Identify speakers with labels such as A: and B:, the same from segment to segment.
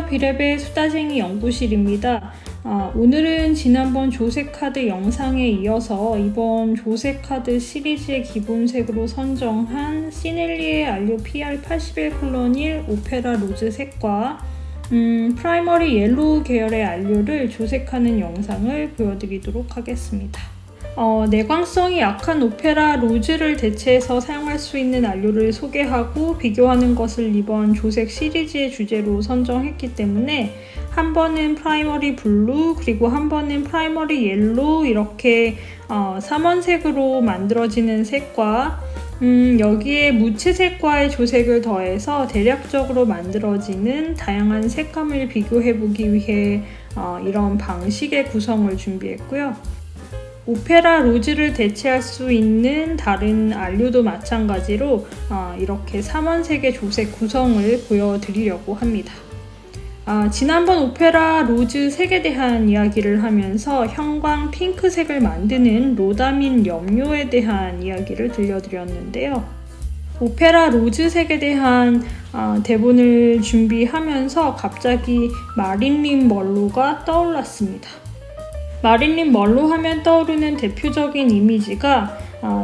A: 비랩의 수다쟁이 연구실입니다. 오늘은 지난번 조색카드 영상에 이어서 이번 조색카드 시리즈의 기본색으로 선정한 시넬리에 알료 PR81:1 오페라 로즈 색과 프라이머리 옐로우 계열의 알료를 조색하는 영상을 보여드리도록 하겠습니다. 내광성이 약한 오페라 로즈를 대체해서 사용할 수 있는 알료를 소개하고 비교하는 것을 이번 조색 시리즈의 주제로 선정했기 때문에 한 번은 프라이머리 블루 그리고 한 번은 프라이머리 옐로우 이렇게 3원색으로 만들어지는 색과 여기에 무채색과의 조색을 더해서 대략적으로 만들어지는 다양한 색감을 비교해보기 위해 이런 방식의 구성을 준비했고요. 오페라 로즈를 대체할 수 있는 다른 알료도 마찬가지로 이렇게 3원색의 조색 구성을 보여드리려고 합니다. 지난번 오페라 로즈 색에 대한 이야기를 하면서 형광 핑크색을 만드는 로다민 염료에 대한 이야기를 들려드렸는데요. 오페라 로즈색에 대한 대본을 준비하면서 갑자기 마릴린 먼로가 떠올랐습니다. 마릴린 먼로 하면 떠오르는 대표적인 이미지가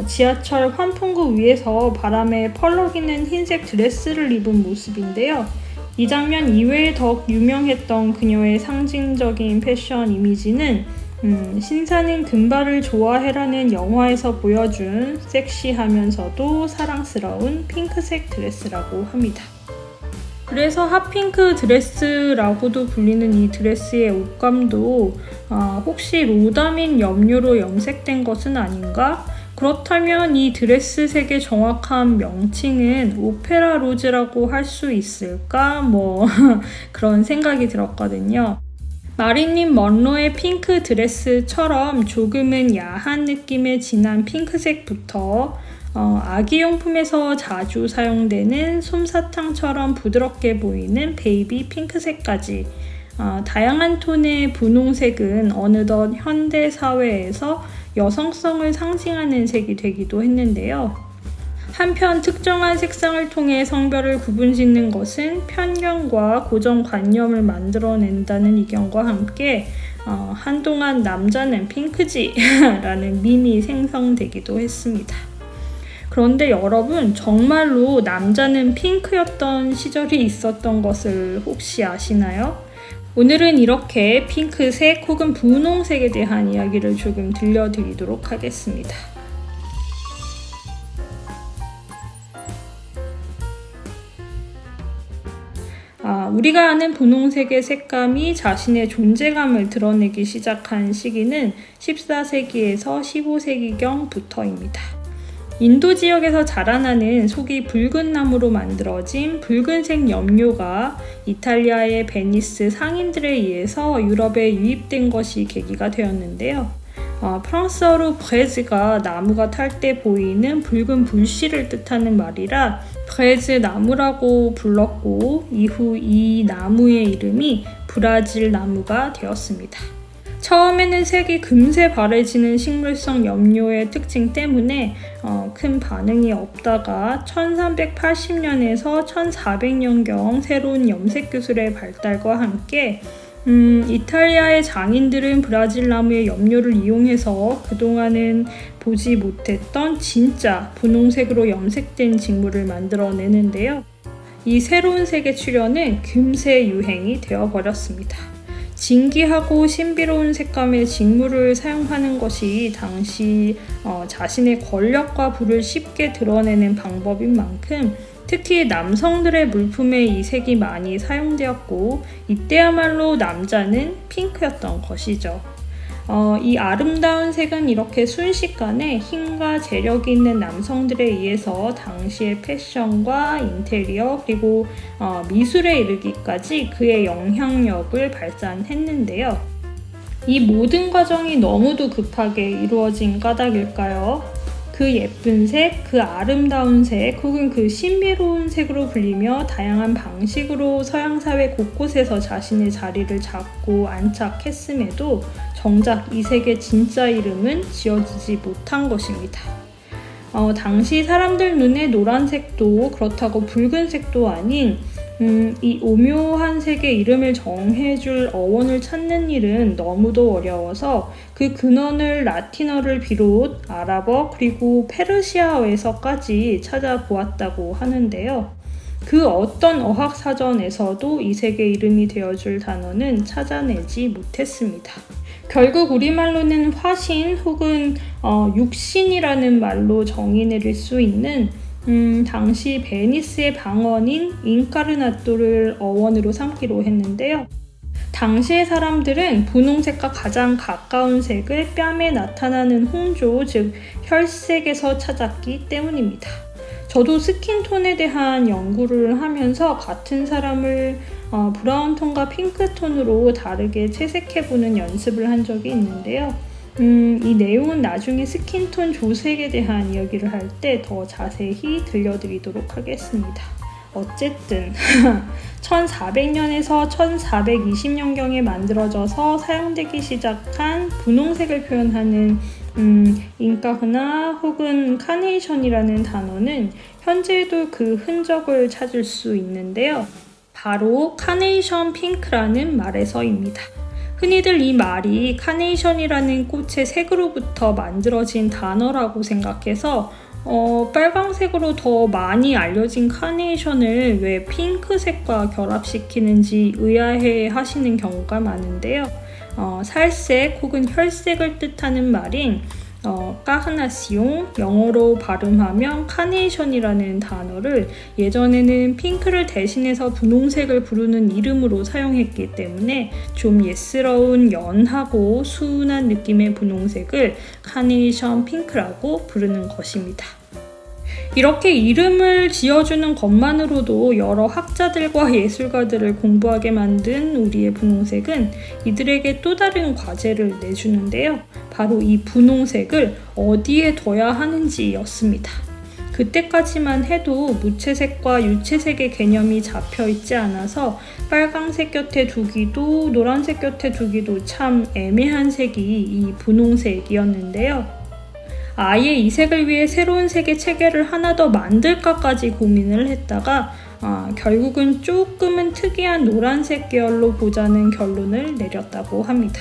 A: 지하철 환풍구 위에서 바람에 펄럭이는 흰색 드레스를 입은 모습인데요. 이 장면 이외에 더욱 유명했던 그녀의 상징적인 패션 이미지는 신사는 금발을 좋아해라는 영화에서 보여준 섹시하면서도 사랑스러운 핑크색 드레스라고 합니다. 그래서 핫핑크 드레스라고도 불리는 이 드레스의 옷감도 혹시 로다민 염료로 염색된 것은 아닌가? 그렇다면 이 드레스 색의 정확한 명칭은 오페라 로즈라고 할 수 있을까? 그런 생각이 들었거든요. 마릴린 먼로의 핑크 드레스처럼 조금은 야한 느낌의 진한 핑크색부터 아기용품에서 자주 사용되는 솜사탕처럼 부드럽게 보이는 베이비 핑크색까지 다양한 톤의 분홍색은 어느덧 현대 사회에서 여성성을 상징하는 색이 되기도 했는데요. 한편 특정한 색상을 통해 성별을 구분짓는 것은 편견과 고정관념을 만들어낸다는 의견과 함께 한동안 남자는 핑크지 라는 밈이 생성되기도 했습니다. 그런데 여러분, 정말로 남자는 핑크였던 시절이 있었던 것을 혹시 아시나요? 오늘은 이렇게 핑크색 혹은 분홍색에 대한 이야기를 조금 들려드리도록 하겠습니다. 우리가 아는 분홍색의 색감이 자신의 존재감을 드러내기 시작한 시기는 14세기에서 15세기경부터입니다. 인도 지역에서 자라나는 속이 붉은 나무로 만들어진 붉은색 염료가 이탈리아의 베니스 상인들에 의해서 유럽에 유입된 것이 계기가 되었는데요. 프랑스어로 브레즈가 나무가 탈 때 보이는 붉은 불씨를 뜻하는 말이라 브레즈 나무라고 불렀고 이후 이 나무의 이름이 브라질 나무가 되었습니다. 처음에는 색이 금세 바래지는 식물성 염료의 특징 때문에 큰 반응이 없다가 1380년에서 1400년경 새로운 염색 기술의 발달과 함께 이탈리아의 장인들은 브라질 나무의 염료를 이용해서 그동안은 보지 못했던 진짜 분홍색으로 염색된 직물을 만들어내는데요. 이 새로운 색의 출현은 금세 유행이 되어버렸습니다. 진기하고 신비로운 색감의 직물을 사용하는 것이 당시 자신의 권력과 부를 쉽게 드러내는 방법인 만큼 특히 남성들의 물품에 이 색이 많이 사용되었고 이때야말로 남자는 핑크였던 것이죠. 이 아름다운 색은 이렇게 순식간에 힘과 재력이 있는 남성들에 의해서 당시의 패션과 인테리어 그리고 미술에 이르기까지 그의 영향력을 발산했는데요. 이 모든 과정이 너무도 급하게 이루어진 까닭일까요? 그 예쁜 색, 그 아름다운 색, 혹은 그 신비로운 색으로 불리며 다양한 방식으로 서양사회 곳곳에서 자신의 자리를 잡고 안착했음에도 정작 이 색의 진짜 이름은 지어지지 못한 것입니다. 당시 사람들 눈에 노란색도 그렇다고 붉은색도 아닌 이 오묘한 색의 이름을 정해줄 어원을 찾는 일은 너무도 어려워서 그 근원을 라틴어를 비롯 아랍어 그리고 페르시아어에서까지 찾아보았다고 하는데요. 그 어떤 어학사전에서도 이 색의 이름이 되어줄 단어는 찾아내지 못했습니다. 결국 우리말로는 화신 혹은 육신이라는 말로 정의 내릴 수 있는 당시 베니스의 방언인 인카르나토를 어원으로 삼기로 했는데요. 당시의 사람들은 분홍색과 가장 가까운 색을 뺨에 나타나는 홍조, 즉 혈색에서 찾았기 때문입니다. 저도 스킨톤에 대한 연구를 하면서 같은 사람을 브라운톤과 핑크톤으로 다르게 채색해보는 연습을 한 적이 있는데요. 이 내용은 나중에 스킨톤 조색에 대한 이야기를 할 때 더 자세히 들려드리도록 하겠습니다. 어쨌든 1400년에서 1420년경에 만들어져서 사용되기 시작한 분홍색을 표현하는 인카흐나 혹은 카네이션이라는 단어는 현재에도 그 흔적을 찾을 수 있는데요. 바로 카네이션 핑크라는 말에서입니다. 흔히들 이 말이 카네이션이라는 꽃의 색으로부터 만들어진 단어라고 생각해서 빨강색으로 더 많이 알려진 카네이션을 왜 핑크색과 결합시키는지 의아해 하시는 경우가 많은데요. 살색 혹은 혈색을 뜻하는 말인 까흐나시옹, 영어로 발음하면 카네이션이라는 단어를 예전에는 핑크를 대신해서 분홍색을 부르는 이름으로 사용했기 때문에 좀 예스러운 연하고 순한 느낌의 분홍색을 카네이션 핑크라고 부르는 것입니다. 이렇게 이름을 지어주는 것만으로도 여러 학자들과 예술가들을 공부하게 만든 우리의 분홍색은 이들에게 또 다른 과제를 내주는데요. 바로 이 분홍색을 어디에 둬야 하는지였습니다. 그때까지만 해도 무채색과 유채색의 개념이 잡혀있지 않아서 빨강색 곁에 두기도 노란색 곁에 두기도 참 애매한 색이 이 분홍색이었는데요. 아예 이 색을 위해 새로운 색의 체계를 하나 더 만들까까지 고민을 했다가 결국은 조금은 특이한 노란색 계열로 보자는 결론을 내렸다고 합니다.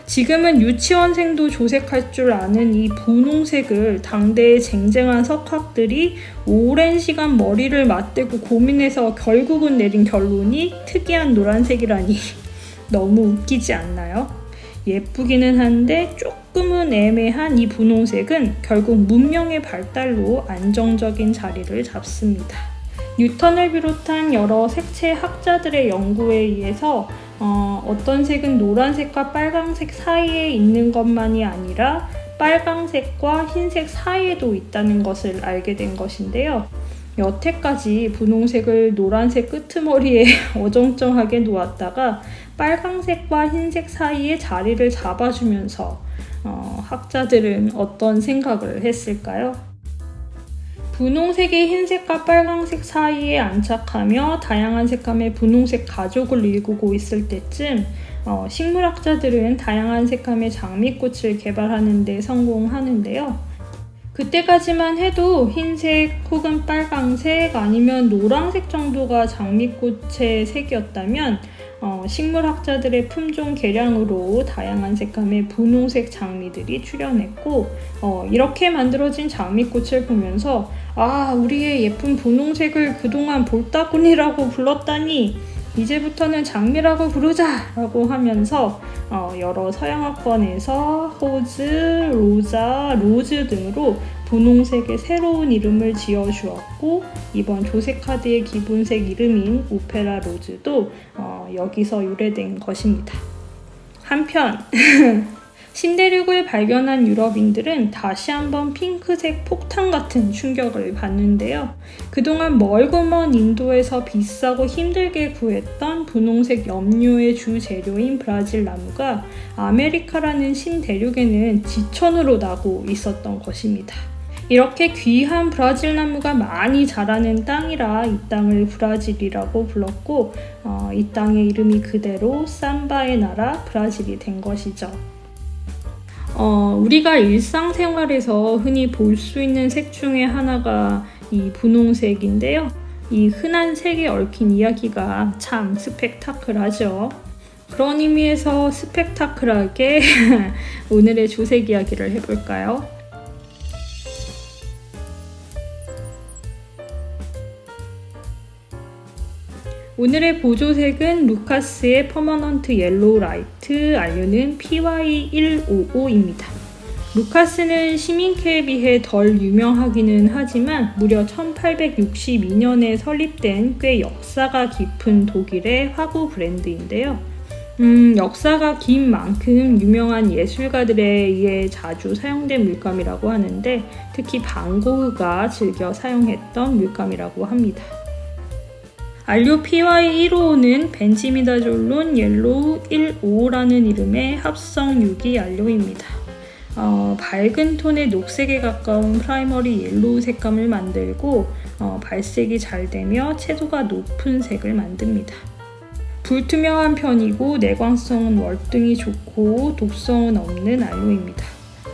A: 지금은 유치원생도 조색할 줄 아는 이 분홍색을 당대의 쟁쟁한 석학들이 오랜 시간 머리를 맞대고 고민해서 결국은 내린 결론이 특이한 노란색이라니 너무 웃기지 않나요? 예쁘기는 한데 조금은 애매한 이 분홍색은 결국 문명의 발달로 안정적인 자리를 잡습니다. 뉴턴을 비롯한 여러 색채 학자들의 연구에 의해서 어떤 색은 노란색과 빨강색 사이에 있는 것만이 아니라 빨강색과 흰색 사이에도 있다는 것을 알게 된 것인데요. 여태까지 분홍색을 노란색 끄트머리에 어정쩡하게 놓았다가 빨강색과 흰색 사이에 자리를 잡아주면서 학자들은 어떤 생각을 했을까요? 분홍색이 흰색과 빨강색 사이에 안착하며 다양한 색감의 분홍색 가족을 일구고 있을 때쯤 식물학자들은 다양한 색감의 장미꽃을 개발하는 데 성공하는데요. 그때까지만 해도 흰색 혹은 빨강색 아니면 노란색 정도가 장미꽃의 색이었다면 식물학자들의 품종 개량으로 다양한 색감의 분홍색 장미들이 출현했고 이렇게 만들어진 장미꽃을 보면서 우리의 예쁜 분홍색을 그동안 볼따구니라고 불렀다니 이제부터는 장미라고 부르자! 라고 하면서 여러 서양어권에서 호즈, 로자, 로즈 등으로 분홍색의 새로운 이름을 지어주었고 이번 조색카드의 기본색 이름인 오페라 로즈도 여기서 유래된 것입니다. 한편 신대륙을 발견한 유럽인들은 다시 한번 핑크색 폭탄 같은 충격을 받는데요. 그동안 멀고 먼 인도에서 비싸고 힘들게 구했던 분홍색 염료의 주 재료인 브라질 나무가 아메리카라는 신대륙에는 지천으로 나고 있었던 것입니다. 이렇게 귀한 브라질 나무가 많이 자라는 땅이라 이 땅을 브라질이라고 불렀고 이 땅의 이름이 그대로 삼바의 나라 브라질이 된 것이죠. 우리가 일상생활에서 흔히 볼 수 있는 색 중에 하나가 이 분홍색인데요. 이 흔한 색에 얽힌 이야기가 참 스펙타클하죠. 그런 의미에서 스펙타클하게 오늘의 조색 이야기를 해볼까요? 오늘의 보조색은 루카스의 퍼머넌트 옐로우 라이트, 안료는 PY155입니다. 루카스는 시민캐에 비해 덜 유명하기는 하지만 무려 1862년에 설립된 꽤 역사가 깊은 독일의 화구 브랜드인데요. 역사가 긴 만큼 유명한 예술가들에 의해 자주 사용된 물감이라고 하는데 특히 반 고흐가 즐겨 사용했던 물감이라고 합니다. 안료 PY155는 벤지미다졸론 옐로우 155라는 이름의 합성 유기 안료입니다. 밝은 톤의 녹색에 가까운 프라이머리 옐로우 색감을 만들고 발색이 잘 되며 채도가 높은 색을 만듭니다. 불투명한 편이고 내광성은 월등히 좋고 독성은 없는 안료입니다.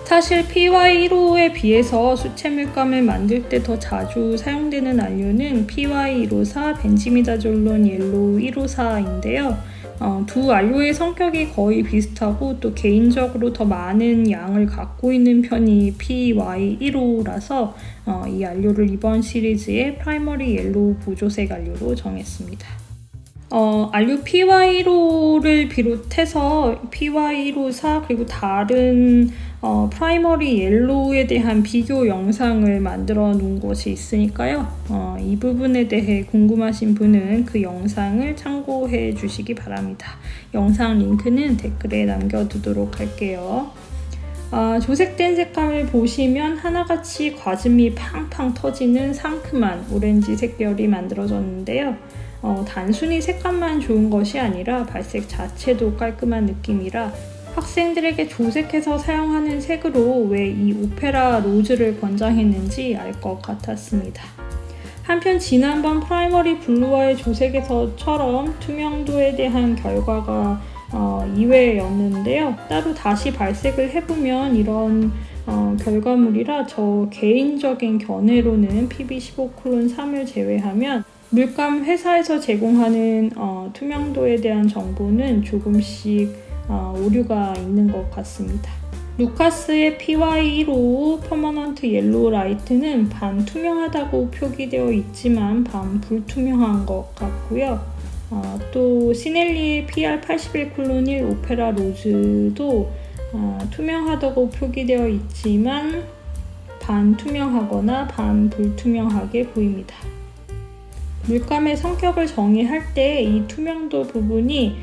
A: 사실 PY155에 비해서 수채 물감을 만들 때 더 자주 사용되는 안료는 PY154 벤지미다졸론 옐로우 154인데요. 두 안료의 성격이 거의 비슷하고 또 개인적으로 더 많은 양을 갖고 있는 편이 PY155라서 이 안료를 이번 시리즈의 프라이머리 옐로우 보조색 안료로 정했습니다. 안료 PY155를 비롯해서 PY154 그리고 다른 프라이머리 옐로우에 대한 비교 영상을 만들어 놓은 것이 있으니까요. 이 부분에 대해 궁금하신 분은 그 영상을 참고해 주시기 바랍니다. 영상 링크는 댓글에 남겨두도록 할게요. 조색된 색감을 보시면 하나같이 과즙이 팡팡 터지는 상큼한 오렌지 색결이 만들어졌는데요. 단순히 색감만 좋은 것이 아니라 발색 자체도 깔끔한 느낌이라 학생들에게 조색해서 사용하는 색으로 왜 이 오페라 로즈를 권장했는지 알 것 같았습니다. 한편 지난번 프라이머리 블루와의 조색에서처럼 투명도에 대한 결과가 이외였는데요. 따로 다시 발색을 해보면 이런 결과물이라 저 개인적인 견해로는 PB15-3을 제외하면 물감 회사에서 제공하는 투명도에 대한 정보는 조금씩 오류가 있는 것 같습니다. 루카스의 PY155 퍼머넌트 옐로우 라이트는 반 투명하다고 표기되어 있지만 반 불투명한 것 같고요. 또 시넬리의 PR81-1 오페라 로즈도 투명하다고 표기되어 있지만 반 투명하거나 반 불투명하게 보입니다. 물감의 성격을 정의할 때 이 투명도 부분이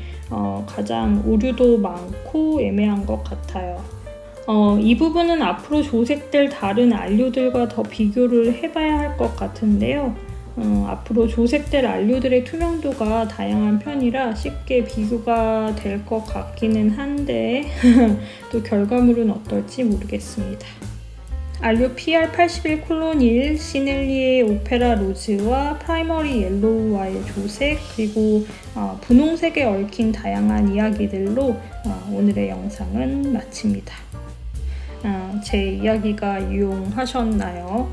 A: 가장 오류도 많고 애매한 것 같아요. 이 부분은 앞으로 조색될 다른 안료들과 더 비교를 해봐야 할 것 같은데요. 앞으로 조색될 안료들의 투명도가 다양한 편이라 쉽게 비교가 될 것 같기는 한데 또 결과물은 어떨지 모르겠습니다. 안료 PR81-1 시넬리의 오페라 로즈와 프라이머리 옐로우와의 조색 그리고 분홍색에 얽힌 다양한 이야기들로 오늘의 영상은 마칩니다. 제 이야기가 유용하셨나요?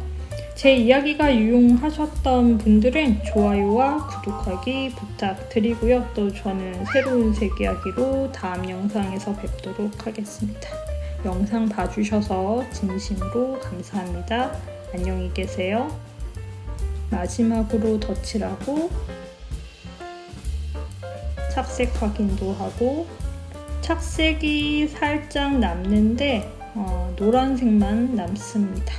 A: 제 이야기가 유용하셨던 분들은 좋아요와 구독하기 부탁드리고요. 또 저는 새로운 색 이야기로 다음 영상에서 뵙도록 하겠습니다. 영상 봐주셔서 진심으로 감사합니다. 안녕히 계세요. 마지막으로 덧칠하고 착색 확인도 하고 착색이 살짝 남는데 노란색만 남습니다.